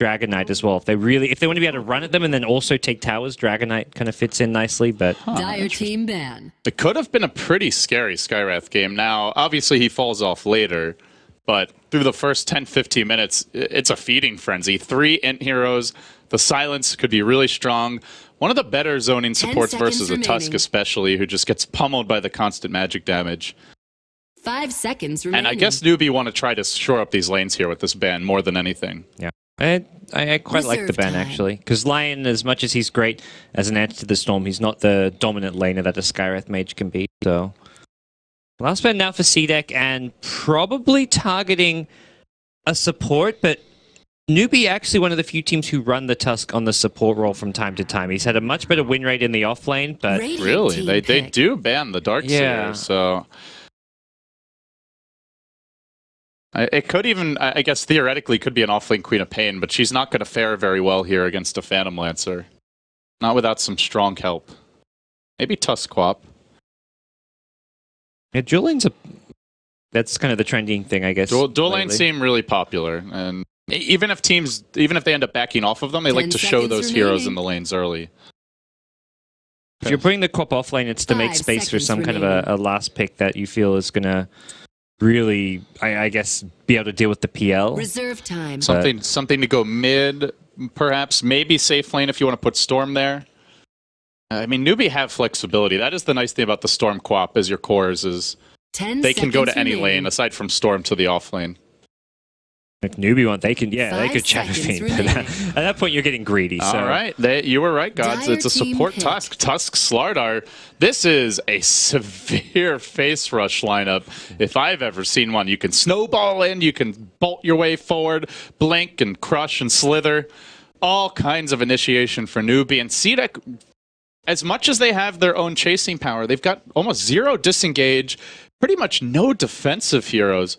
Dragon Knight as well. If they want to be able to run at them and then also take towers, Dragon Knight kind of fits in nicely. But Dire team ban. It could have been a pretty scary Skywrath game. Now, obviously, he falls off later, but through the first 10-15 minutes, it's a feeding frenzy. 3 int heroes. The silence could be really strong. One of the better zoning supports versus a Tusk, especially, who just gets pummeled by the constant magic damage. 5 seconds remaining. And I guess Newbee want to try to shore up these lanes here with this ban more than anything. Yeah. I quite like the ban, actually. Because Lion, as much as he's great as an answer to the Storm, he's not the dominant laner that a Skywrath mage can be. So, last ban now for CDEC, and probably targeting a support, but Newbee actually one of the few teams who run the Tusk on the support role from time to time. He's had a much better win rate in the off lane, but... Really? They do ban the Darkseer, so... It could even, I guess, theoretically could be an offlane Queen of Pain, but she's not going to fare very well here against a Phantom Lancer. Not without some strong help. Maybe Tusquap. Yeah, dual lanes that's kind of the trending thing, I guess. Dual lanes seem really popular, and even if they end up backing off of them, they like to show those heroes in the lanes early. If you're putting the Quap off lane, it's to make space for some kind of a last pick that you feel is going to really, I guess, be able to deal with the PL. Reserve time. Something to go mid, perhaps. Maybe safe lane if you want to put Storm there. I mean, Newbee have flexibility. That is the nice thing about the Storm Quap as your cores is they can go to any lane aside from Storm to the off lane. Like Newbee they could Shadow Fiend. At that point, you're getting greedy. So. All right, you were right, Gods. It's a support Tusk. Tusk Slardar. This is a severe face rush lineup if I've ever seen one. You can snowball in, you can bolt your way forward, blink and crush and slither. All kinds of initiation for Newbee. And CDEC, as much as they have their own chasing power, they've got almost 0 disengage, pretty much no defensive heroes.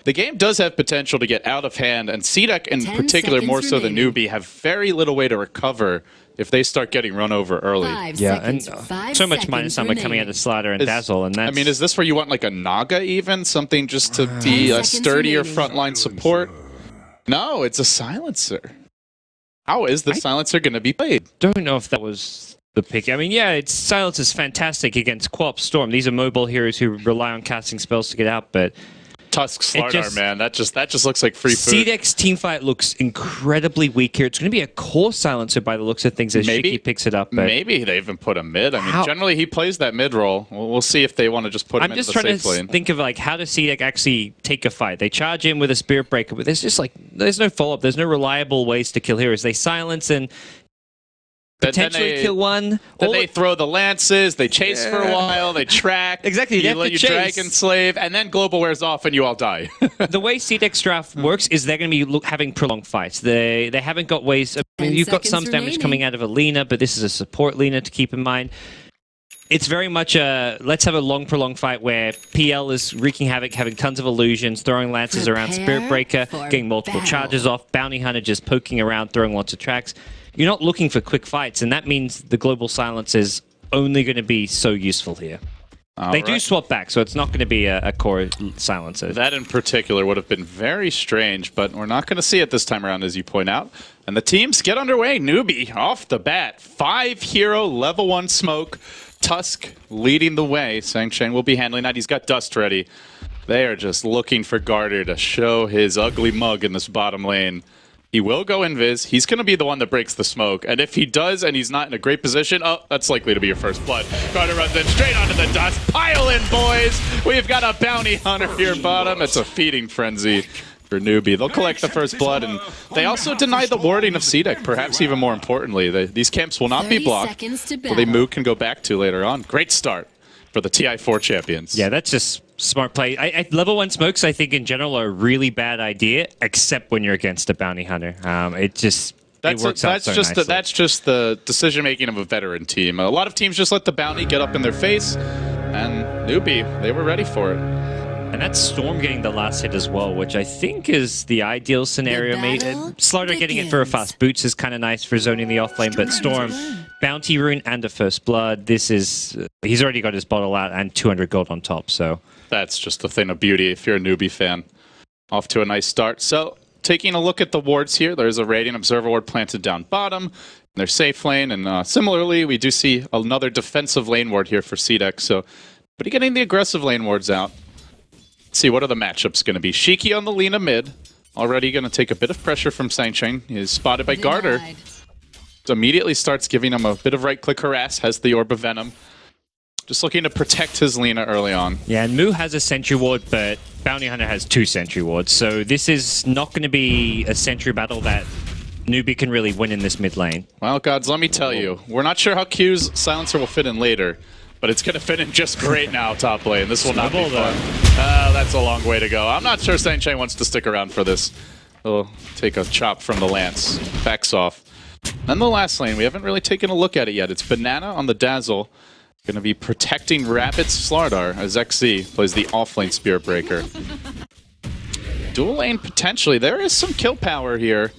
The game does have potential to get out of hand, and CDEC in particular, more so than Newbee, have very little way to recover if they start getting run over early. And so much minus armor coming out of Slaughter and Dazzle, and that's... I mean, is this where you want like a Naga even? Something just to be a sturdier frontline support? No, it's a Silencer. How is the Silencer going to be played? Don't know if that was the pick. I mean, yeah, Silence is fantastic against Quap, Storm. These are mobile heroes who rely on casting spells to get out, but... Tusk Slardar, man, that just looks like free food. CDEC's teamfight looks incredibly weak here. It's going to be a core silencer by the looks of things as Shiki picks it up. But maybe they even put a mid. I mean, generally he plays that mid role. We'll see if they want to just put him into the safe lane. I'm just trying to think of like how does CDEC actually take a fight? They charge in with a Spirit Breaker, but there's just like there's no follow-up. There's no reliable ways to kill heroes. They silence and potentially kill one. Then they throw the lances, they chase for a while, they track. Exactly, you Dragon Slave, and then Global wears off and you all die. The way CDEC's draft works is they're going to be having prolonged fights. They haven't got ways... I mean, you've got some damage coming out of Alina, but this is a support Lina to keep in mind. It's very much a, let's have a long, prolonged fight where PL is wreaking havoc, having tons of illusions, throwing lances around Spirit Breaker, getting multiple charges off, Bounty Hunter just poking around, throwing lots of tracks. You're not looking for quick fights, and that means the Global Silence is only going to be so useful here. They do swap back, so it's not going to be a core silencer. That in particular would have been very strange, but we're not going to see it this time around, as you point out. And the teams get underway. Newbee off the bat. 5-hero level 1 smoke. Tusk leading the way. Sang-Cheng will be handling that. He's got Dust ready. They are just looking for Garter to show his ugly mug in this bottom lane. He will go invis. He's going to be the one that breaks the smoke. And if he does and he's not in a great position, oh, that's likely to be your first blood. Garter runs in straight onto the dust. Pile in, boys. We've got a bounty hunter here bottom. It's a feeding frenzy for Newbee. They'll collect the first blood, and they also deny the warding of CDEC, perhaps even more importantly. These camps will not be blocked. They Mook can go back to later on. Great start for the TI4 champions. Yeah, that's just smart play. Level 1 smokes, I think, in general, are a really bad idea, except when you're against a bounty hunter. It works out so nicely. That's just the decision-making of a veteran team. A lot of teams just let the bounty get up in their face, and Newbee, they were ready for it. And that's Storm getting the last hit as well, which I think is the ideal scenario. Slaughter getting it for a fast boots is kind of nice for zoning the offlane, but Storm, bounty rune and a first blood. This is... He's already got his bottle out and 200 gold on top, so... That's just a thing of beauty if you're a Newbee fan. Off to a nice start. So, taking a look at the wards here, there's a Radiant Observer ward planted down bottom in their safe lane, and similarly, we do see another defensive lane ward here for CDEC, so but he getting the aggressive lane wards out. Let's see, what are the matchups going to be? Shiki on the Lina mid, already going to take a bit of pressure from Sancheng. He's spotted by Garter. So immediately starts giving him a bit of right-click harass, has the Orb of Venom. Just looking to protect his Lina early on. Yeah, and Mu has a Sentry Ward, but Bounty Hunter has 2 Sentry Wards. So this is not going to be a Sentry battle that Newbee can really win in this mid lane. Well, gods, let me tell you, we're not sure how Q's Silencer will fit in later, but it's going to fit in just great now, top lane. This will not be fun. That's a long way to go. I'm not sure Sancheng wants to stick around for this. He'll take a chop from the Lance. Backs off. Then the last lane, we haven't really taken a look at it yet. It's Banana on the Dazzle. Going to be protecting Rabbit's Slardar as XZ plays the offlane Spirit Breaker. Dual lane potentially. There is some kill power here,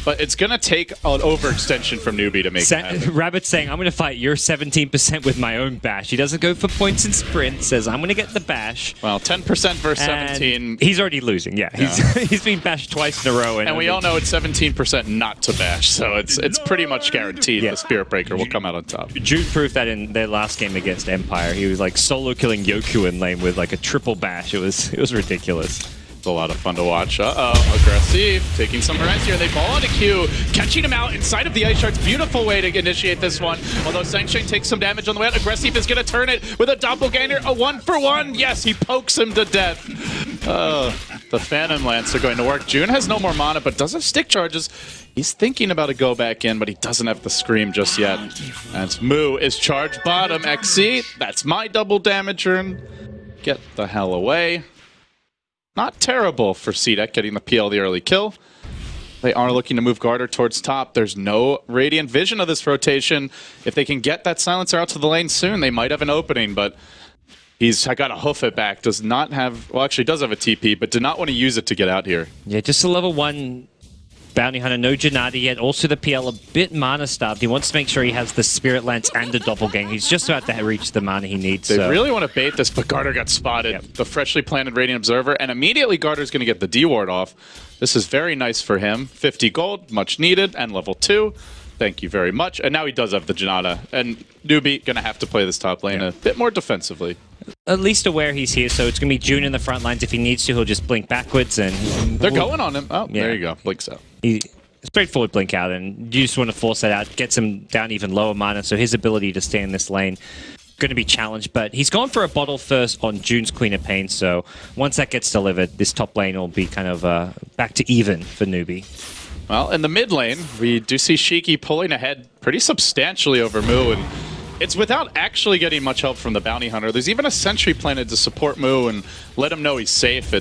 but it's going to take an overextension from Newbee to make it happen. Rabbit's saying, I'm going to fight your 17% with my own bash. He doesn't go for points and sprint, says, I'm going to get the bash. Well, 10% versus 17. He's already losing, yeah. He's been bashed twice in a row. And we all know it's 17% not to bash, so it's pretty much guaranteed the Spirit Breaker will come out on top. June proved that in their last game against Empire. He was like solo killing Yoku in lane with like a triple bash. It was ridiculous. A lot of fun to watch. Aggressive, taking some harass here. They ball onto Q, catching him out inside of the Ice Shards. Beautiful way to initiate this one. Although Sancheng takes some damage on the way out. Aggressive is going to turn it with a doppelganger. A 1-for-1. Yes, he pokes him to death. The Phantom Lance are going to work. June has no more mana, but does have stick charges. He's thinking about a go back in, but he doesn't have the Scream just yet. And Mu is charged bottom. XC, that's my double damager. And get the hell away. Not terrible for CDEC getting the PL the early kill. They are looking to move Garter towards top. There's no Radiant Vision of this rotation. If they can get that Silencer out to the lane soon, they might have an opening, but he's got to hoof it back. Does not have, well, actually does have a TP, but did not want to use it to get out here. Yeah, just a level 1 Bounty Hunter, no Janata yet. Also the PL a bit mana starved. He wants to make sure he has the Spirit Lance and the Doppelganger. He's just about to reach the mana he needs. They really want to bait this, but Garter got spotted. Yep. The freshly planted Radiant Observer, and immediately Garter's going to get the D-Ward off. This is very nice for him. 50 gold, much needed, and level 2. Thank you very much. And now he does have the Janata. And Newbee going to have to play this top lane a bit more defensively. At least aware he's here, so it's going to be June in the front lines. If he needs to, he'll just blink backwards. And they're going on him. Oh, there you go. Blinks out. Straightforward blink out, and you just want to force that out, gets him down even lower mana, so his ability to stay in this lane going to be challenged. But he's gone for a bottle first on June's Queen of Pain, so once that gets delivered, this top lane will be kind of back to even for Newbee. Well, in the mid lane, we do see Shiki pulling ahead pretty substantially over Mu, and it's without actually getting much help from the Bounty Hunter. There's even a Sentry planted to support Mu and let him know he's safe.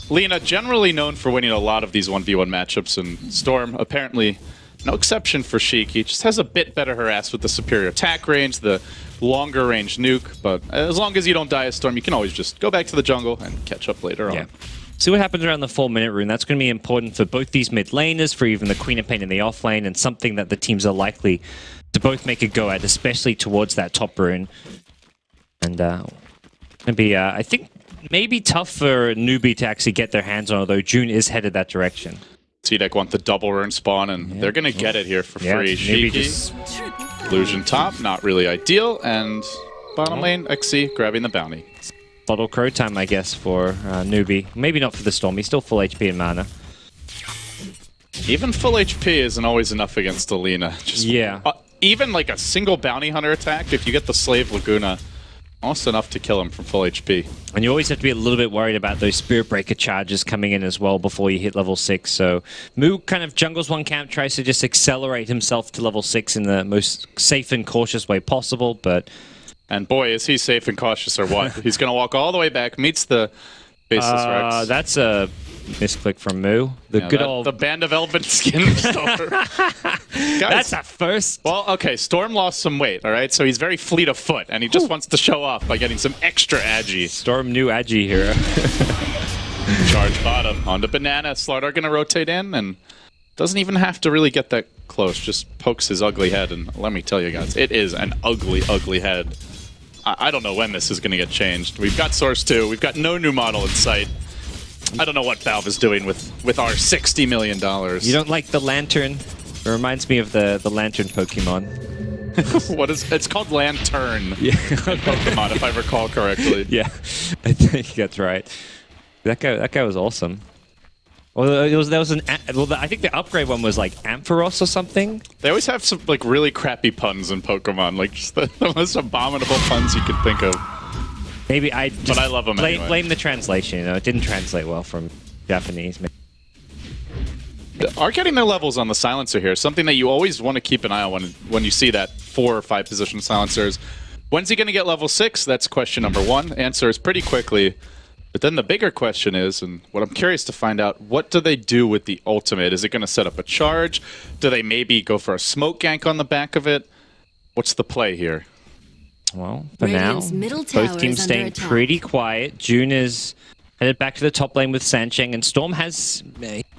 Lina, generally known for winning a lot of these 1v1 matchups, and Storm, apparently no exception for Shiki. Just has a bit better harass with the superior attack range, the longer range nuke, but as long as you don't die as Storm, you can always just go back to the jungle and catch up later on. See what happens around the 4-minute rune. That's going to be important for both these mid laners, for even the Queen of Pain in the off lane, and something that the teams are likely to both make a go at, especially towards that top rune. And going to be, I think, maybe tough for Newbee to actually get their hands on, although June is headed that direction. CDEC want the double rune spawn, and they're going to get it here for free. Shiki, illusion top, not really ideal, and bottom lane, XC grabbing the bounty. Bottle crow time, I guess, for Newbee. Maybe not for the Storm, he's still full HP and mana. Even full HP isn't always enough against Alina. Even like a single bounty hunter attack, if you get the Slave Laguna, almost enough to kill him from full HP. And you always have to be a little bit worried about those Spirit Breaker charges coming in as well before you hit level 6. So Mu kind of jungles one camp, tries to just accelerate himself to level 6 in the most safe and cautious way possible, but... And boy, is he safe and cautious or what. He's going to walk all the way back, meets the Baseless Rex. That's a misclick from Mu. The Band of Elven Skin Restorer. That's a first. Well, okay, Storm lost some weight, all right? So he's very fleet of foot, and he just wants to show off by getting some extra agi. Storm new agi hero. Charge bottom. Onto Banana. Slardar going to rotate in, and doesn't even have to really get that close. Just pokes his ugly head, and let me tell you guys, it is an ugly, ugly head. I don't know when this is going to get changed. We've got Source 2. We've got no new model in sight. I don't know what Valve is doing with our $60 million. You don't like the lantern? It reminds me of the lantern Pokemon. What is it's called Lantern Yeah. in Pokemon, if I recall correctly. Yeah, I think that's right. That guy was awesome. Well, I think the upgrade one was like Ampharos or something. They always have some like really crappy puns in Pokemon, like just the most abominable puns you can think of. Maybe I just But I love them anyway. blame the translation. You know, it didn't translate well from Japanese. Are getting their levels on the silencer here something that you always want to keep an eye on when you see that 4 or 5 position silencers. When's he going to get level 6? That's question number 1. Answer is pretty quickly. But then the bigger question is, and what I'm curious to find out, what do they do with the ultimate? Is it going to set up a charge? Do they maybe go for a smoke gank on the back of it? What's the play here? Well, for now, Radiant's middle tower both teams is under staying attack. pretty quiet. June is headed back to the top lane with Sancheng, and Storm has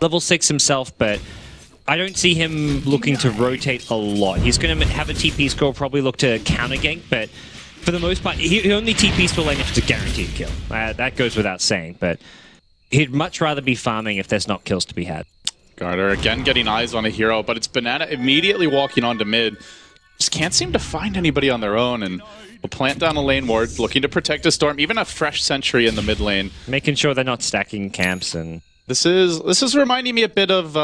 level 6 himself, but I don't see him looking to rotate a lot. He's going to have a TP score, probably look to counter gank, but for the most part, he only TPs to lane if it's a guaranteed kill. That goes without saying, but he'd much rather be farming if there's not kills to be had. Garter again getting eyes on a hero, but it's Banana immediately walking onto mid. Just can't seem to find anybody on their own, and will plant down a lane ward, looking to protect a Storm, even a fresh sentry in the mid lane. Making sure they're not stacking camps. And This is reminding me a bit of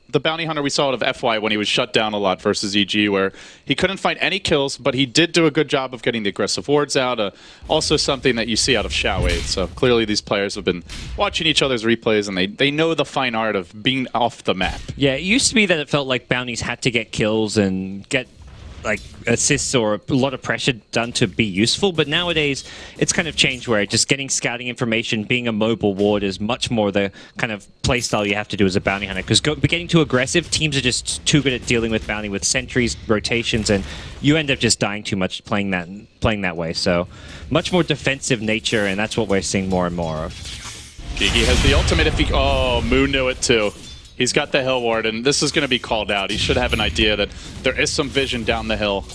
the bounty hunter we saw out of FY when he was shut down a lot versus EG, where he couldn't find any kills, but he did do a good job of getting the aggressive wards out. Also something that you see out of Xiaowei. So clearly these players have been watching each other's replays, and they know the fine art of being off the map. yeah, it used to be that it felt like bounties had to get kills and get like assists or a lot of pressure done to be useful, but nowadays it's kind of changed where just getting scouting information, being a mobile ward is much more the kind of playstyle you have to do as a bounty hunter, because getting too aggressive, teams are just too good at dealing with bounty with sentries, rotations, and you end up just dying too much playing that way. So much more defensive nature, and that's what we're seeing more and more of. Gigi has the ultimate if he... Oh, Moo knew it too. He's got the hill ward, and this is going to be called out. He should have an idea that there is some vision down the hill.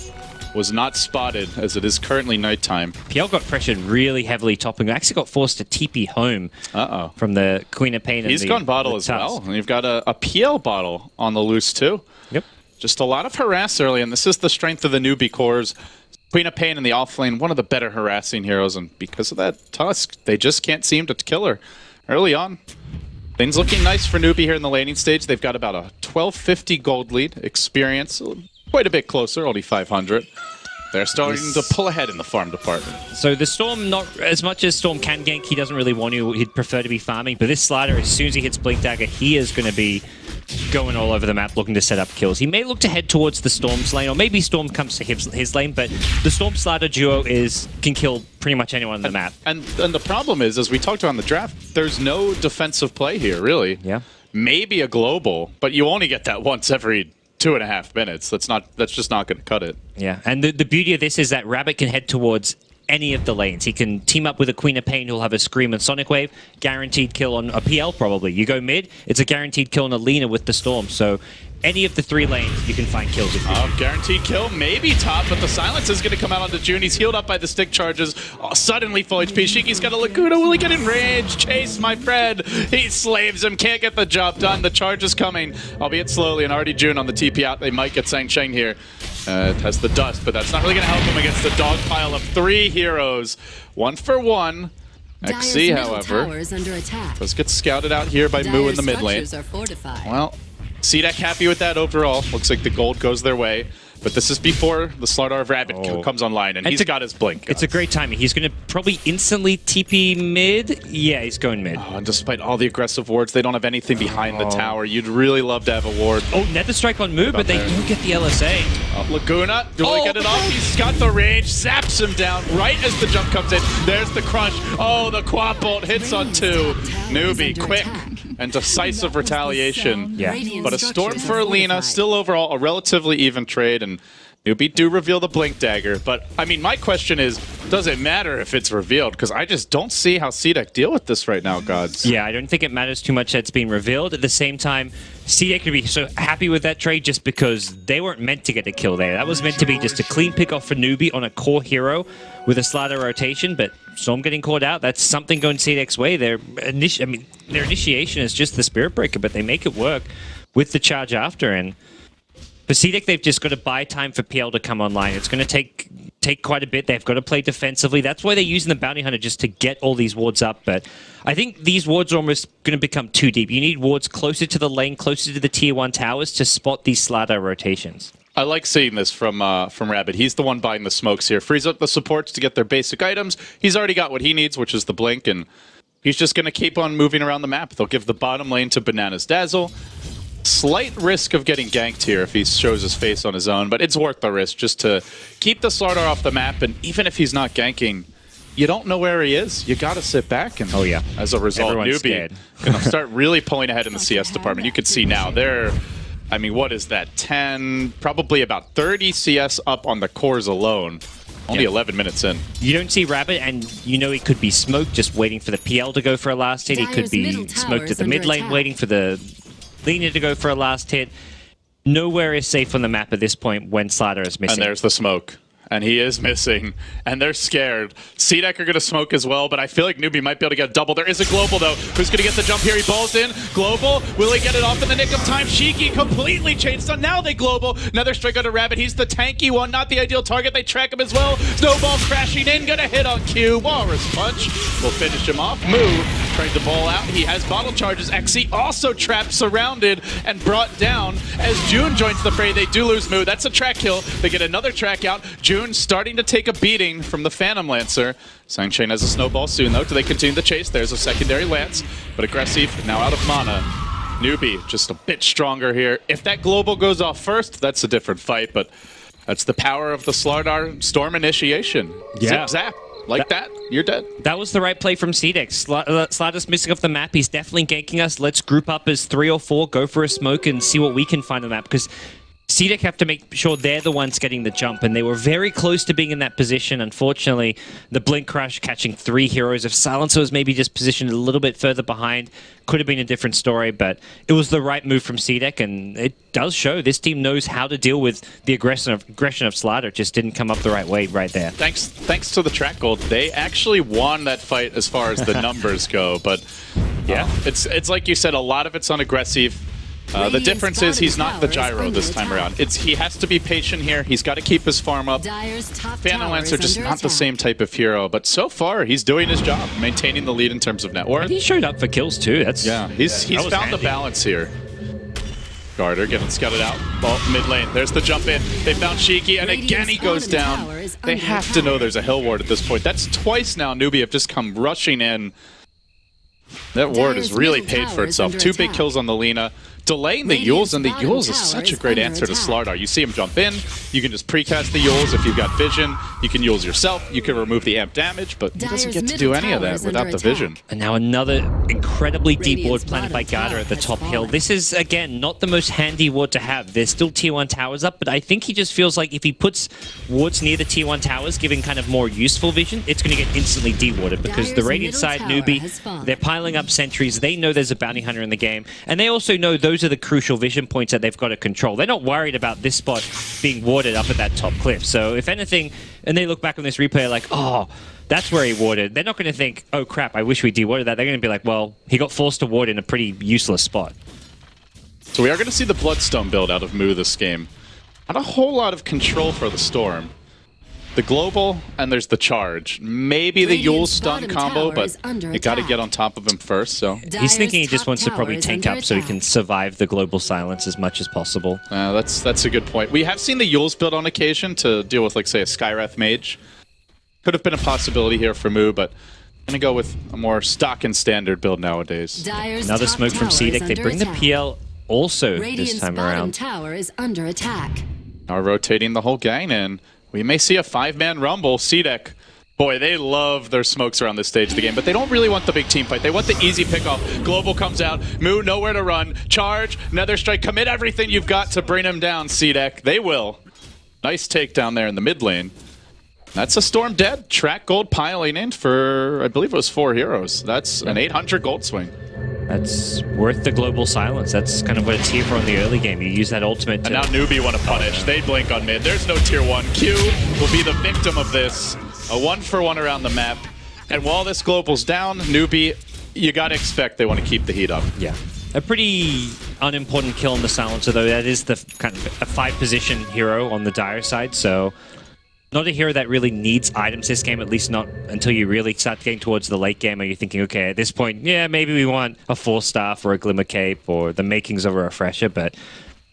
Was not spotted, as it is currently nighttime. PL got pressured really heavily topping. Actually got forced to TP home from the Queen of Pain. He's gone bottle as well. And you've got a PL bottle on the loose too. Yep. Just a lot of harass early, and this is the strength of the Newbee cores. Queen of Pain in the offlane, one of the better harassing heroes, and because of that Tusk, they just can't seem to kill her early on. Things looking nice for Newbee here in the laning stage. They've got about a 1250 gold lead, experience quite a bit closer, only 500. They're starting to pull ahead in the farm department. So the Storm, not as much as Storm can gank, he doesn't really want to. He'd prefer to be farming. But this slider, as soon as he hits Blink Dagger, he is going to be going all over the map looking to set up kills. He may look to head towards the Storm's lane, or maybe Storm comes to his lane, but the Storm Slider duo can kill pretty much anyone on the map. And the problem is, as we talked about in the draft, there's no defensive play here, really. Yeah. Maybe a global, but you only get that once every 2.5 minutes. That's just not going to cut it. Yeah, and the beauty of this is that Rabbit can head towards any of the lanes. He can team up with a Queen of Pain who'll have a Scream and Sonic Wave, guaranteed kill on a PL probably. You go mid, it's a guaranteed kill on a Lina with the Storm. So any of the 3 lanes, you can find kills if you Guaranteed kill, maybe top, but the silence is going to come out onto June. He's healed up by the stick charges. Oh, suddenly full HP. Shiki's got a Laguna. Will he get in range? Chase, my friend. He slaves him. Can't get the job done. The charge is coming, albeit slowly, and already June on the TP out. They might get Sancheng here. It has the dust, but that's not really going to help him against the dog pile of 3 heroes. 1 for 1. XC, however, does get scouted out here by Moo in the mid lane. Well, CDEC happy with that overall. Looks like the gold goes their way. But this is before the Slardar of Rabbit comes online, and he's got his blink. It's a great timing. He's going to probably instantly TP mid. Yeah, he's going mid. Oh, and despite all the aggressive wards, they don't have anything behind the tower. You'd really love to have a ward. Oh, Nether Strike on Moo, but they do get the LSA. Laguna, do they get it off? He's got the range, zaps him down right as the jump comes in. There's the crush. Oh, the quad bolt hits on 2. Newbee, quick and decisive retaliation. Yeah. But a Storm for Alina, still overall a relatively even trade, and Newbee do reveal the Blink Dagger. But, I mean, my question is, does it matter if it's revealed? Because I just don't see how CDEC deal with this right now, gods. Yeah, I don't think it matters too much that it's being revealed. At the same time, CDEC could be so happy with that trade just because they weren't meant to get a kill there. That was meant to be just a clean pick off for Newbee on a core hero with a slider rotation, but Storm getting caught out, that's something going CDEC's way. Their initiation is just the Spirit Breaker, but they make it work with the charge after. And for CDEC, they've just got to buy time for PL to come online. It's going to take quite a bit. They've got to play defensively. That's why they're using the Bounty Hunter, just to get all these wards up. But I think these wards are almost going to become too deep. You need wards closer to the lane, closer to the tier 1 towers to spot these slider rotations. I like seeing this from Rabbit. He's the one buying the smokes here. Frees up the supports to get their basic items. He's already got what he needs, which is the blink, and he's just going to keep on moving around the map. They'll give the bottom lane to Banana's Dazzle. Slight risk of getting ganked here if he shows his face on his own, but it's worth the risk just to keep the Slardar off the map, and even if he's not ganking, you don't know where he is. You got to sit back, and as a result, Newbee going to start really pulling ahead in the CS department. You can see now they're, I mean, what is that, 10, probably about 30 CS up on the cores alone. Only 11 minutes in. You don't see Rabbit, and you know he could be smoked, just waiting for the PL to go for a last hit. He could be smoked at the mid lane, waiting for the Lina to go for a last hit. Nowhere is safe on the map at this point when Slider is missing. And there's the smoke. And he is missing, and they're scared. CDEC are going to smoke as well, but I feel like Newbee might be able to get a double. There is a Global, though. Who's going to get the jump here? He balls in. Global, will he get it off in the nick of time? Shiki completely changed, so now they Global. Another strike on a Rabbit. He's the tanky one, not the ideal target. They track him as well. Snowball crashing in, going to hit on Q. Walrus Punch will finish him off. Moo trying to ball out. He has bottle charges. XC also trapped, surrounded, and brought down. As June joins the fray, they do lose Moo. That's a track kill. They get another track out. June starting to take a beating from the Phantom Lancer. Sangchain has a snowball soon, though. Do they continue the chase? There's a secondary Lance, but aggressive, now out of mana. Newbee just a bit stronger here. If that Global goes off first, that's a different fight, but that's the power of the Slardar Storm initiation. Zip, zap. Like that, you're dead. That was the right play from CDEC. Slider's missing off the map. He's definitely ganking us. Let's group up as 3 or 4, go for a smoke, and see what we can find on the map, because CDEC have to make sure they're the ones getting the jump, and they were very close to being in that position. Unfortunately, the Blink Crash catching 3 heroes. If Silencer was maybe just positioned a little bit further behind, could have been a different story, but it was the right move from CDEC, and it does show this team knows how to deal with the aggression of Slider. It just didn't come up the right way right there. Thanks to the track gold, they actually won that fight as far as the numbers go, but yeah, it's like you said, a lot of it's on aggressive. The difference is he's not the gyro this time around. He has to be patient here. He's got to keep his farm up. Phantom Lancer just not the same type of hero, but so far he's doing his job, maintaining the lead in terms of net worth. And he showed up for kills too. He's found the balance here. Garter getting scouted out. Well, mid lane. There's the jump in. They found Shiki, and again he goes down. They have to know there's a hill ward at this point. That's twice now Newbee have just come rushing in. That ward has really paid for itself. 2 big kills on the Lina. Delaying the Yules, and the Yules is such a great answer to Slardar. You see him jump in, you can just precast the Yules if you've got vision, you can Yules yourself, you can remove the amp damage, but he doesn't get to do any of that without the vision. And now another incredibly deep ward planted by Garter at the top hill. This is, again, not the most handy ward to have. There's still tier 1 towers up, but I think he just feels like if he puts wards near the tier 1 towers, giving kind of more useful vision, it's going to get instantly dewarded, because the Radiant side, Newbee, they're piling up sentries, they know there's a bounty hunter in the game, and they also know those are the crucial vision points that they've got to control. They're not worried about this spot being warded up at that top cliff. So if anything, and they look back on this replay like, oh, that's where he warded. They're not going to think, oh crap, I wish we dewarded that. They're going to be like, well, he got forced to ward in a pretty useless spot. So we are going to see the Bloodstone build out of Moo this game. Not a whole lot of control for the Storm. The Global, and there's the Charge. Maybe the Yule stun combo, but you got to get on top of him first. So he's thinking he just wants to probably tank up so he can survive the Global Silence as much as possible. That's a good point. We have seen the Yules build on occasion to deal with, like, say, a Skywrath Mage. Could have been a possibility here for Moo, but I'm going to go with a more stock and standard build nowadays. Another smoke from CDEC. They bring the PL also this time around. Tower is under attack. Now rotating the whole gang in. We may see a 5-man rumble. CDEC, boy, they love their smokes around this stage of the game, but they don't really want the big team fight. They want the easy pickoff. Global comes out. Moo, nowhere to run. Charge, another strike. Commit everything you've got to bring him down, CDEC. They will. Nice takedown there in the mid lane. That's a Storm dead. Track gold piling in for, I believe it was 4 heroes. That's an 800 gold swing. That's worth the global silence. That's kind of what it's here for in the early game. You use that ultimate to... And now Newbee want to punish. They blink on mid. There's no tier 1. Q will be the victim of this. A 1-for-1 around the map. And while this global's down, Newbee, you got to expect they want to keep the heat up. Yeah. A pretty unimportant kill in the silencer, though. That is the kind of a 5-position hero on the dire side, so not a hero that really needs items this game, at least not until you really start getting towards the late game, and you're thinking, okay, at this point, yeah, maybe we want a 4-staff or a Glimmer Cape or the makings of a Refresher, but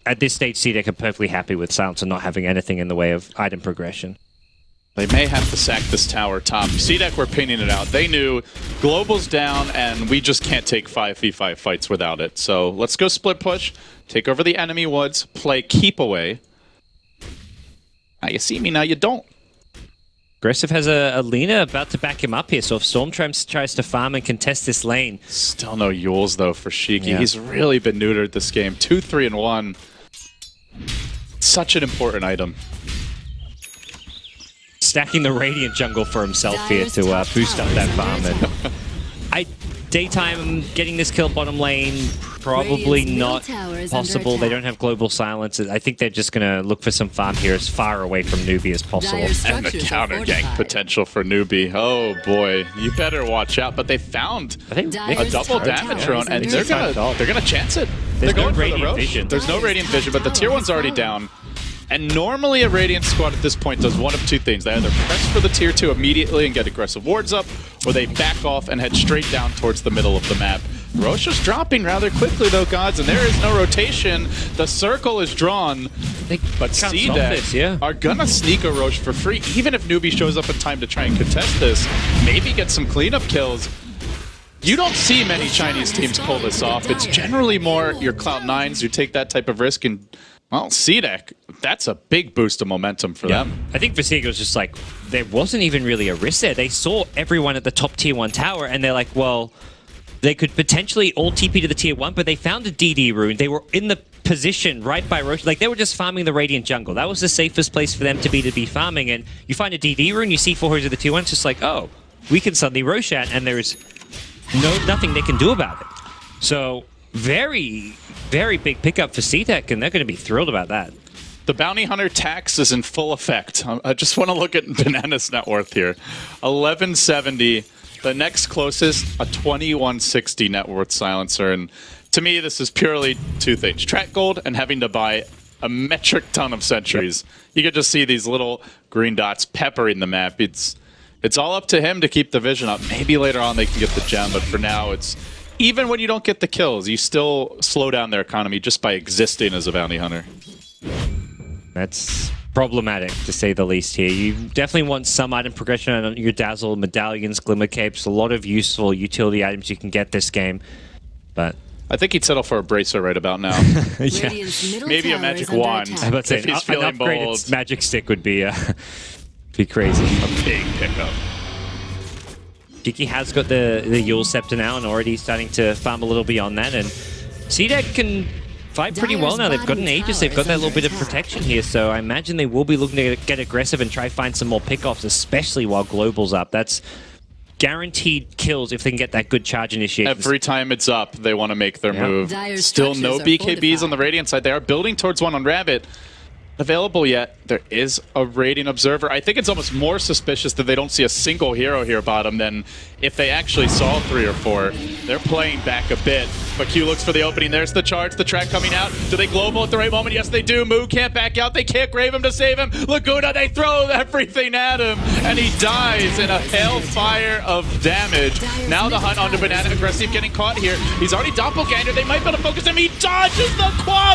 at this stage, CDEC are perfectly happy with silencer not having anything in the way of item progression. They may have to sack this tower top. CDEC were pinning it out. They knew global's down, and we just can't take 5v5 fights without it. So let's go split push, take over the enemy woods, play keep away. Now you see me, now you don't. Aggressive has a Lina about to back him up here, so if Storm tries to farm and contest this lane... Still no Yules, though, for Shiki. Yeah. He's really been neutered this game. 2, 3, and 1. Such an important item. Stacking the Radiant jungle for himself here to boost up that farm. And Daytime getting this kill bottom lane, probably not possible. They don't have global silence. I think they're just going to look for some farm here as far away from Newbee as possible. And the counter gank potential for Newbee. Oh boy, you better watch out. But they found a double damage drone, and they're gonna chance it. They're going for the Roche. There's no Radiant Vision, but the tier 1's already down. And normally a Radiant squad at this point does one of 2 things. They either press for the tier 2 immediately and get aggressive wards up, or they back off and head straight down towards the middle of the map. Roche is dropping rather quickly though, gods, and there is no rotation. The circle is drawn, but CDEC are gonna sneak a Roche for free, even if Newbee shows up in time to try and contest this. Maybe get some cleanup kills. You don't see many Chinese teams pull this off. It's generally more your Cloud9s who take that type of risk, and well, CDEC, that's a big boost of momentum for them. I think for CDEC it was just like, there wasn't even really a risk there. They saw everyone at the top tier 1 tower, and they're like, well, they could potentially all TP to the tier 1, but they found a DD rune. They were in the position right by Roche. Like, they were just farming the Radiant jungle. That was the safest place for them to be farming, and you find a DD rune, you see 4 heroes of the tier 1, it's just like, oh, we can suddenly Roche at, and there's nothing they can do about it. So, very, very big pickup for CDEC, and they're going to be thrilled about that. The Bounty Hunter tax is in full effect. I just want to look at Banana's net worth here. 1170. The next closest, a 2160 net worth silencer. And to me, this is purely 2 things. Track gold and having to buy a metric ton of sentries. You can just see these little green dots peppering the map. It's all up to him to keep the vision up. Maybe later on they can get the gem, but for now it's... Even when you don't get the kills, you still slow down their economy just by existing as a bounty hunter. That's problematic, to say the least here. You definitely want some item progression on your Dazzle, medallions, Glimmer Capes, a lot of useful utility items you can get this game, but... I think he'd settle for a bracer right about now. Yeah. Maybe a magic wand if he's feeling bold. Magic stick would be crazy. A big pickup. Kiki has got the Yule Scepter now and already starting to farm a little beyond that, and CDEC can fight pretty well now. They've got an Aegis, they've got that little bit of protection here, so I imagine they will be looking to get aggressive and try find some more pickoffs, especially while Global's up. That's guaranteed kills if they can get that good charge initiation. Every time it's up, they want to make their move. Still no BKBs on the Radiant side. They are building towards one on Rabbit. Available yet. There is a Radiant Observer. I think it's almost more suspicious that they don't see a single hero here bottom than if they actually saw 3 or 4. They're playing back a bit, but Q looks for the opening. There's the charge, the track coming out. Do they global at the right moment? Yes, they do. Moo can't back out. They can't grave him to save him. Laguna, they throw everything at him, and he dies in a hailfire of damage. Now the hunt onto Banana. Aggressive getting caught here. He's already doppelganger. They might be able to focus him. He dodges the quad.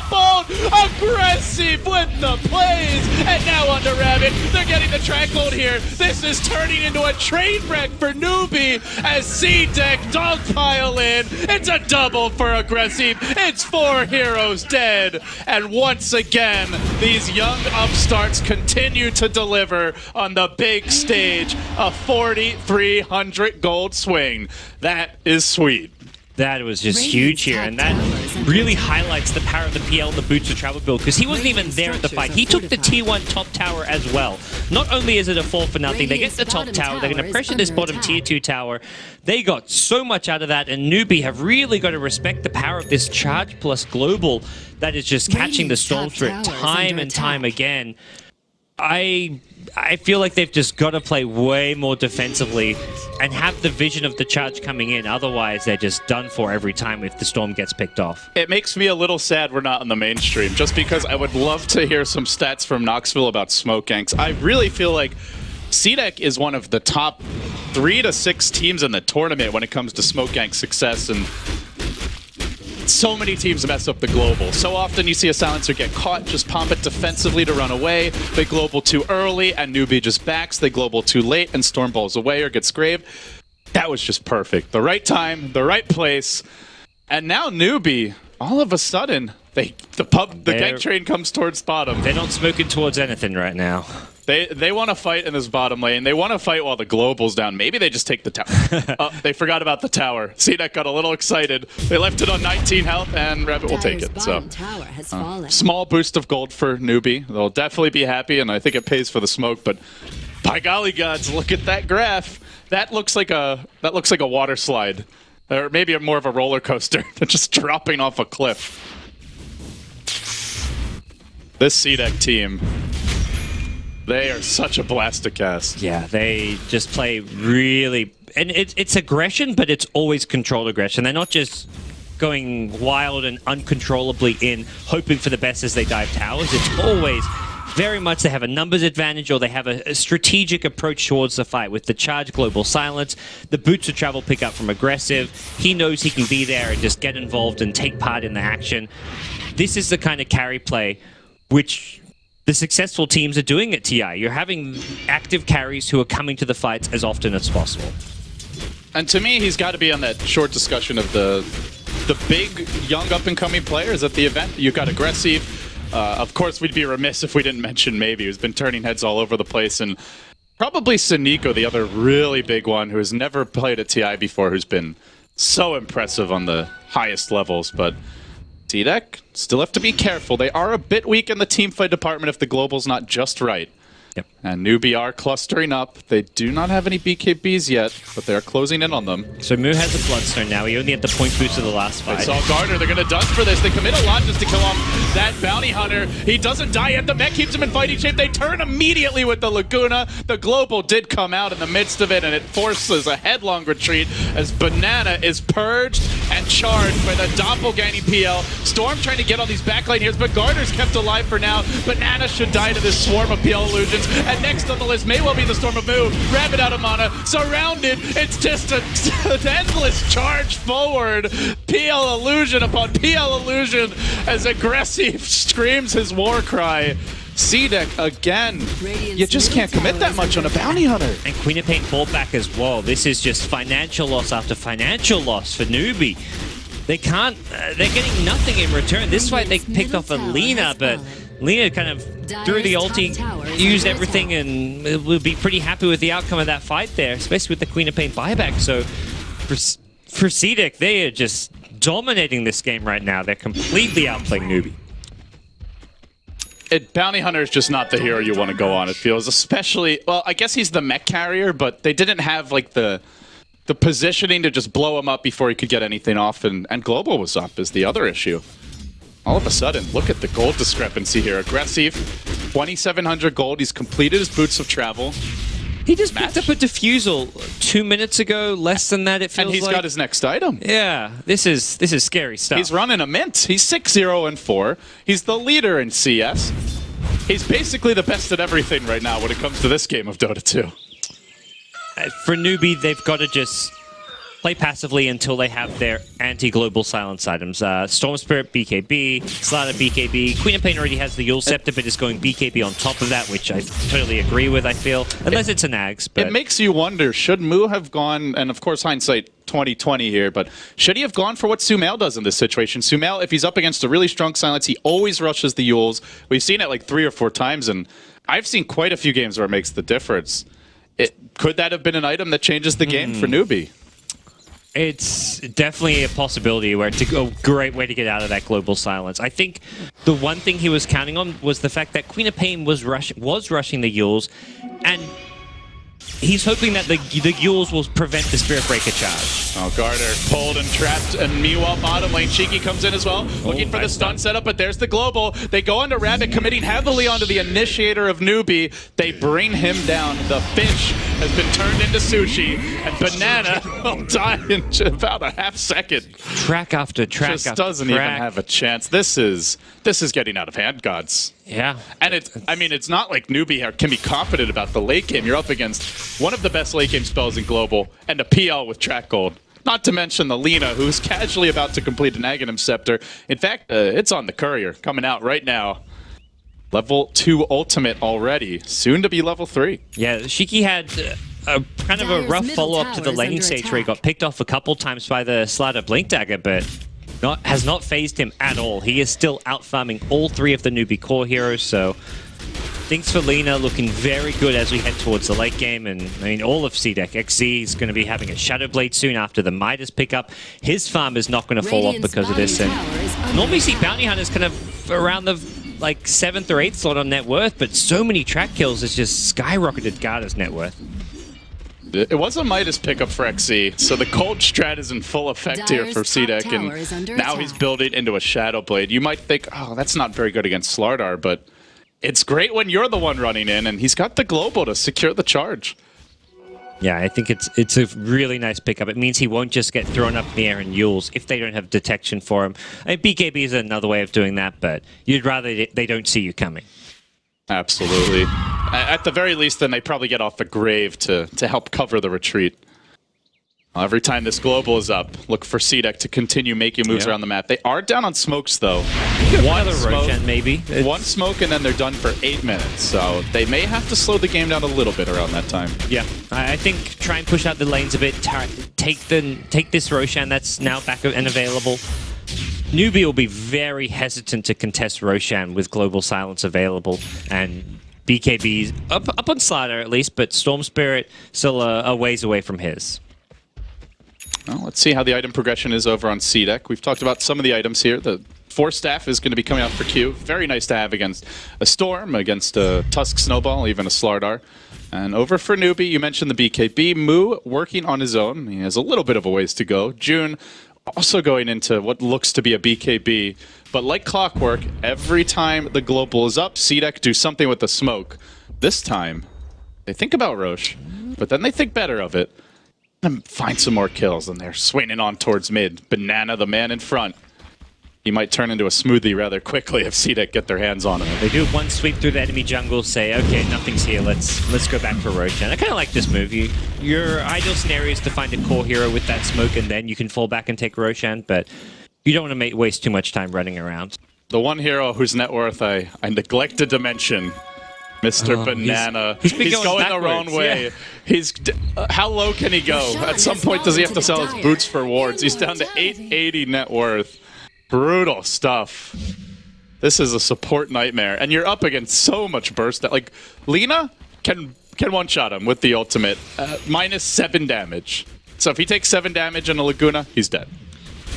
Aggressive with the plays, and now onto Rabbit. They're getting the track hold here. This is turning into a train wreck for Newbee as CDEC dogpile in. It's a double for Aggressive. It's 4 heroes dead, and once again these young upstarts continue to deliver on the big stage. A 4,300 gold swing. That is sweet. That was just huge here, and that really highlights the power of the PL and the Boots of Travel build, because he wasn't even there at the fight. He took the T1 top tower as well. Not only is it a 4 for nothing, they get the top tower, they're going to pressure this bottom tier 2 tower. They got so much out of that, and Newbee have really got to respect the power of this charge plus global that is just catching the Storm Spirit time and time again. I feel like they've just got to play way more defensively and have the vision of the charge coming in. Otherwise, they're just done for every time if the Storm gets picked off. It makes me a little sad we're not on the mainstream, just because I would love to hear some stats from Knoxville about smoke ganks. I really feel like CDEC is one of the top 3 to 6 teams in the tournament when it comes to smoke gank success, and so many teams mess up the global. So often you see a silencer get caught, just pump it defensively to run away. They global too early, and Newbee just backs. They global too late, and Storm balls away or gets graved. That was just perfect. The right time, the right place. And now Newbee, all of a sudden, the gank train comes towards bottom. They're not smoking towards anything right now. They want to fight in this bottom lane. They want to fight while the global's down. Maybe they just take the tower. They forgot about the tower. CDEC got a little excited. They left it on 19 health, and Rabbit will take it. So, small boost of gold for Newbee. They'll definitely be happy, and I think it pays for the smoke. But by golly gods, look at that graph. That looks like a water slide, or maybe more of a roller coaster. They're just dropping off a cliff. This CDEC team, they are such a blast to cast. Yeah, they just play really... And it's aggression, but it's always controlled aggression. They're not just going wild and uncontrollably in, hoping for the best as they dive towers. It's always very much they have a numbers advantage, or they have a strategic approach towards the fight with the charge global silence. The Boots of Travel pick up from aggressive. He knows he can be there and just get involved and take part in the action. This is the kind of carry play which the successful teams are doing at TI. You're having active carries who are coming to the fights as often as possible. And to me, he's got to be on that short discussion of the big, young, up-and-coming players at the event. You've got Aggressive. Of course, we'd be remiss if we didn't mention Maybe, who's been turning heads all over the place. And probably Siniko, the other really big one, who has never played at TI before, who's been so impressive on the highest levels. But CDEC still have to be careful. They are a bit weak in the teamfight department if the global's not just right. Yep. And Newbee are clustering up. They do not have any BKBs yet, but they're closing in on them. So Moo has a Bloodstone now. He only had the point boost of the last fight. They saw Gardner. They're going to dust for this. They commit a lot just to kill off that bounty hunter. He doesn't die yet. The mech keeps him in fighting shape. They turn immediately with the Laguna. The global did come out in the midst of it, and it forces a headlong retreat as Banana is purged and charged by the doppelganger PL. Storm trying to get on these backline here, but Gardner's kept alive for now. Banana should die to this swarm of PL illusions. And next on the list may well be the Storm of Moo. Rabbit out of mana, surrounded. It's just an endless charge forward. PL illusion upon PL illusion as Aggressive screams his war cry. CDEC again. You just can't commit that much on a bounty hunter. And Queen of Pain fall back as well. This is just financial loss after financial loss for Newbee. They can't, they're getting nothing in return. This fight they picked off Alina, but Lina kind of threw the ulti, used everything, and will be pretty happy with the outcome of that fight there, especially with the Queen of Pain buyback. So for CDEC, they are just dominating this game right now. They're completely outplaying Newbee. Bounty Hunter is just not the hero you want to go on, it feels. Especially, well, I guess he's the mech carrier, but they didn't have like the positioning to just blow him up before he could get anything off, and Global was up is the other issue. All of a sudden, look at the gold discrepancy here. Aggressive, 2,700 gold. He's completed his Boots of Travel. He just picked up a Diffusal 2 minutes ago, less than that it feels like. And he's got his next item. Yeah, this is scary stuff. He's running a mint. He's 6-0-4. He's the leader in CS. He's basically the best at everything right now when it comes to this game of Dota 2. For Newbee, they've got to just play passively until they have their anti-global silence items. Storm Spirit, BKB, Slaughter, BKB. Queen of Pain already has the Yule Scepter, but is going BKB on top of that, which I totally agree with, I feel. Unless it's an Ags. But it makes you wonder, should Moo have gone, and of course hindsight 2020 here, but should he have gone for what Sumail does in this situation? Sumail, if he's up against a really strong silence, he always rushes the Yules. We've seen it like 3 or 4 times, and I've seen quite a few games where it makes the difference. Could that have been an item that changes the game for Newbee? It's definitely a possibility where it's a great way to get out of that global silence. I think the one thing he was counting on was the fact that Queen of Pain was rushing the Yules, and he's hoping that the Yules will prevent the Spirit Breaker charge. Oh, Garter pulled and trapped, and meanwhile bottom lane, Cheeky comes in as well, looking for the stun setup, but there's the global. They go onto Rabbit, committing heavily onto the initiator of Newbee. They bring him down. The fish has been turned into sushi, and Banana will die in about a half second. Track after track Just after doesn't track. even have a chance. This is getting out of hand, gods. Yeah. And it's not like Newbee can be confident about the late game. You're up against one of the best late game spells in global, and a PL with track gold. Not to mention the Lina, who's casually about to complete an Aghanim Scepter. In fact, it's on the courier, coming out right now. Level 2 ultimate already, soon to be level 3. Yeah, Shiki had a kind of a rough follow-up to the laning stage where he got picked off a couple times by the Slider Blink Dagger, but has not phased him at all. He is still out-farming all 3 of the Newbee core heroes, so things for Lina looking very good as we head towards the late game. And I mean, all of CDEC. XZ is going to be having a Shadow Blade soon after the Midas pickup. His farm is not going to fall off because of this. And normally see Bounty Hunters kind of around the like 7th or 8th slot on net worth, but so many track kills has just skyrocketed Garda's net worth. It was a Midas pickup for XZ, so the cold strat is in full effect here for CDEC, and now he's building into a Shadow Blade. You might think, oh, that's not very good against Slardar, but it's great when you're the one running in, and he's got the global to secure the charge. Yeah, I think it's a really nice pickup. It means he won't just get thrown up in the air in Yules if they don't have detection for him. I mean, BKB is another way of doing that, but you'd rather they don't see you coming. Absolutely. At the very least, then they probably get off the grave to help cover the retreat. Every time this global is up, look for CDEC to continue making moves around the map. They are down on smokes, though. One smoke, maybe. One smoke, and then they're done for 8 minutes. So they may have to slow the game down a little bit around that time. Yeah, I think try and push out the lanes a bit. Take this Roshan that's now back and available. Newbee will be very hesitant to contest Roshan with Global Silence available, and BKB's up on Slider at least, but Storm Spirit still a ways away from his. Well, let's see how the item progression is over on CDEC. We've talked about some of the items here. The Force Staff is going to be coming out for Q. Very nice to have against a Storm, against a Tusk Snowball, even a Slardar. And over for Newbee, you mentioned the BKB. Moo working on his own. He has a little bit of a ways to go. June also going into what looks to be a BKB. But like clockwork, every time the global is up, CDEC do something with the smoke. This time, they think about Roche, but then they think better of it. And find some more kills, and they're swinging on towards mid. Banana, the man in front. He might turn into a smoothie rather quickly if CDEC get their hands on him. They do one sweep through the enemy jungle, say, okay, nothing's here, let's go back for Roshan. I kind of like this move. Your ideal scenario is to find a core hero with that smoke, and then you can fall back and take Roshan, but you don't want to waste too much time running around. The one hero whose net worth I neglected to mention, Mr. Banana. He's going the wrong way. Yeah. How low can he go? At some point, does he have to sell his boots for wards? He's down to 880 net worth. Brutal stuff. This is a support nightmare. And you're up against so much burst. Like, Lina can one-shot him with the ultimate. -7 damage. So if he takes 7 damage in a Laguna, he's dead.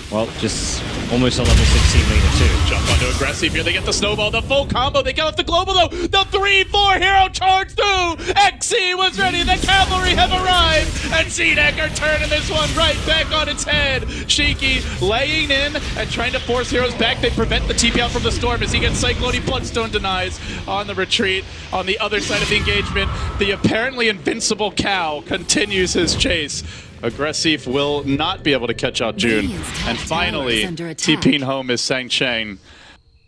Well, just almost a level 16 Lina too. Jump onto aggressive here. They get the snowball, the full combo. They get off the global though. The 3-4 hero charge through. XC was ready. The cavalry have arrived. And CDEC are turning this one right back on its head. Shiki laying in and trying to force heroes back. They prevent the TP out from the storm as he gets Cyclone. Bloodstone denies on the retreat. On the other side of the engagement, the apparently invincible Cow continues his chase. Aggressive will not be able to catch out June. And finally, TPing home is Sang Cheng.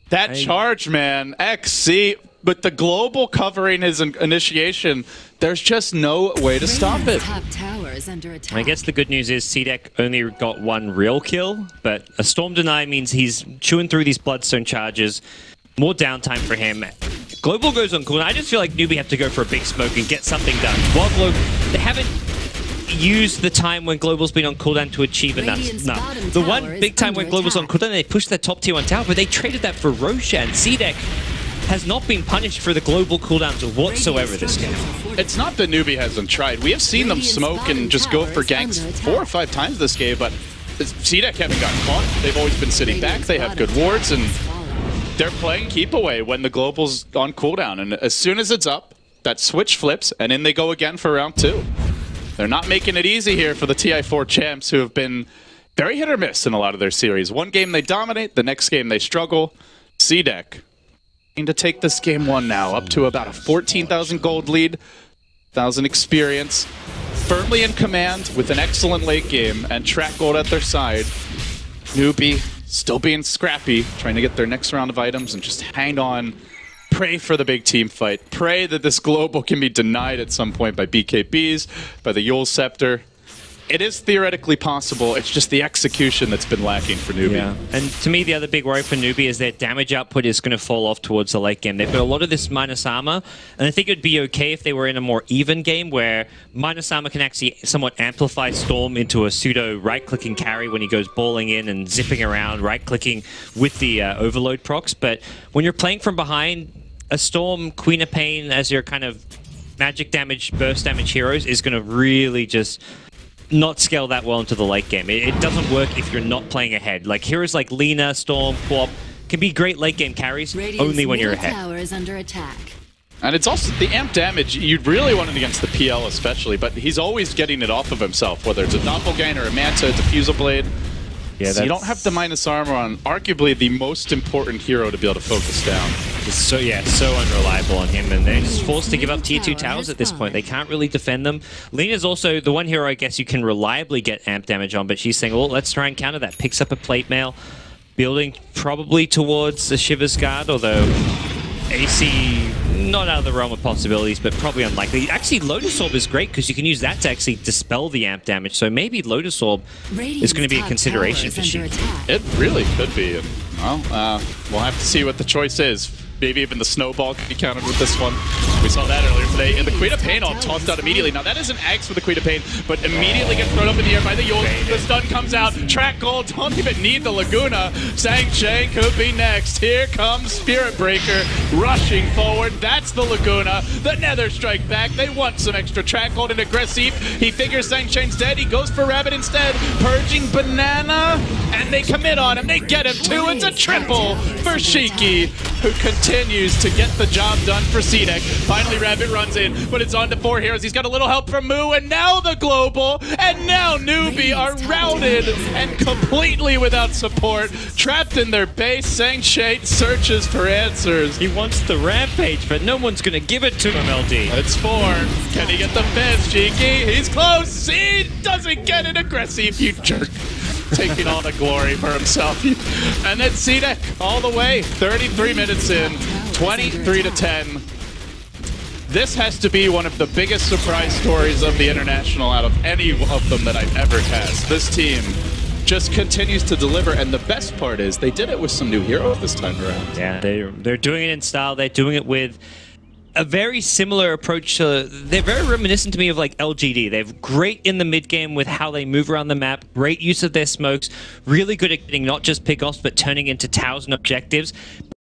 That charge, man, XC, with the global covering his initiation, there's just no way to stop it. I guess the good news is CDEC only got 1 real kill, but a Storm Deny means he's chewing through these Bloodstone charges. More downtime for him. Global goes on cooldown. I just feel like Newbee have to go for a big smoke and get something done. While they haven't used the time when Global's been on cooldown to achieve enough. The one big time when Global's on cooldown, they pushed that top tier 1 tower, but they traded that for Roshan. CDEC has not been punished for the global cooldowns whatsoever this game. It's not that Newbee hasn't tried. We have seen them smoke and just go for ganks 4 or 5 times this game, but CDEC haven't gotten caught. They've always been sitting back. They have good wards, and they're playing keep away when the global's on cooldown. And as soon as it's up, that switch flips, and in they go again for round 2. They're not making it easy here for the TI4 champs, who have been very hit or miss in a lot of their series. One game they dominate, the next game they struggle. CDEC to take this game 1 now, up to about a 14,000 gold lead, 1,000 experience, firmly in command with an excellent late game, and track gold at their side. Newbee still being scrappy, trying to get their next round of items and just hang on. Pray for the big team fight. Pray that this global can be denied at some point by BKBs, by the Yule Scepter. It is theoretically possible, it's just the execution that's been lacking for Newbee. Yeah. And to me, the other big worry for Newbee is their damage output is going to fall off towards the late game. They've got a lot of this minus armor, and I think it would be okay if they were in a more even game where minus armor can actually somewhat amplify Storm into a pseudo right-clicking carry when he goes balling in and zipping around, right-clicking with the overload procs. But when you're playing from behind, a Storm, Queen of Pain as your kind of magic damage, burst damage heroes is going to really just not scale that well into the late game. It doesn't work if you're not playing ahead. Like heroes like Lina, Storm, Quap can be great late game carries only when you're ahead. Tower is under attack. And it's also the amp damage, you'd really want it against the PL especially, but he's always getting it off of himself, whether it's a Doppelganger, a Manta, a Diffusal Blade. Yeah, so you don't have the minus armor on arguably the most important hero to be able to focus down. So unreliable on him, and they're just forced to give up tier 2 towers at this point. They can't really defend them. Lena's also the one hero I guess you can reliably get amp damage on, but she's saying, well, let's try and counter that. Picks up a plate mail, building probably towards the Shiver's Guard, although AC not out of the realm of possibilities, but probably unlikely. Actually, Lotus Orb is great because you can use that to actually dispel the amp damage, so maybe Lotus Orb is going to be a consideration for Sheik. It really could be. Well, we'll have to see what the choice is. Maybe even the Snowball can be countered with this one. We saw that earlier today. And the Queen of Pain all tossed out immediately. Now that is an Axe for the Queen of Pain, but immediately gets thrown up in the air by the Yule. The stun comes out. Track gold, don't even need the Laguna. Sang Chang could be next. Here comes Spirit Breaker rushing forward. That's the Laguna. The Nether strike back. They want some extra track gold and aggressive. He figures Sang Chang's dead. He goes for Rabbit instead. Purging Banana, and they commit on him. They get him too. It's a triple for Shiki, who continues to get the job done for CDEC. Finally, Rabbit runs in, but it's on to 4 heroes. He's got a little help from Moo, and now the global, and now Newbee are routed and completely without support. Trapped in their base, Sang Shade searches for answers. He wants the rampage, but no one's going to give it to him, LD. It's 4. Can he get the 5th, Cheeky? He's close. He doesn't get it. Aggressive, you jerk. Taking all the glory for himself. And then CDEC all the way, 33 minutes in, 23-10. This has to be one of the biggest surprise stories of the International out of any of them that I've ever cast. This team just continues to deliver, and the best part is they did it with some new heroes this time around. Yeah, they're doing it in style. They're doing it with a very similar approach to, they're very reminiscent to me of like LGD. They're great in the mid game with how they move around the map, great use of their smokes, really good at getting not just pick-offs but turning into towers and objectives.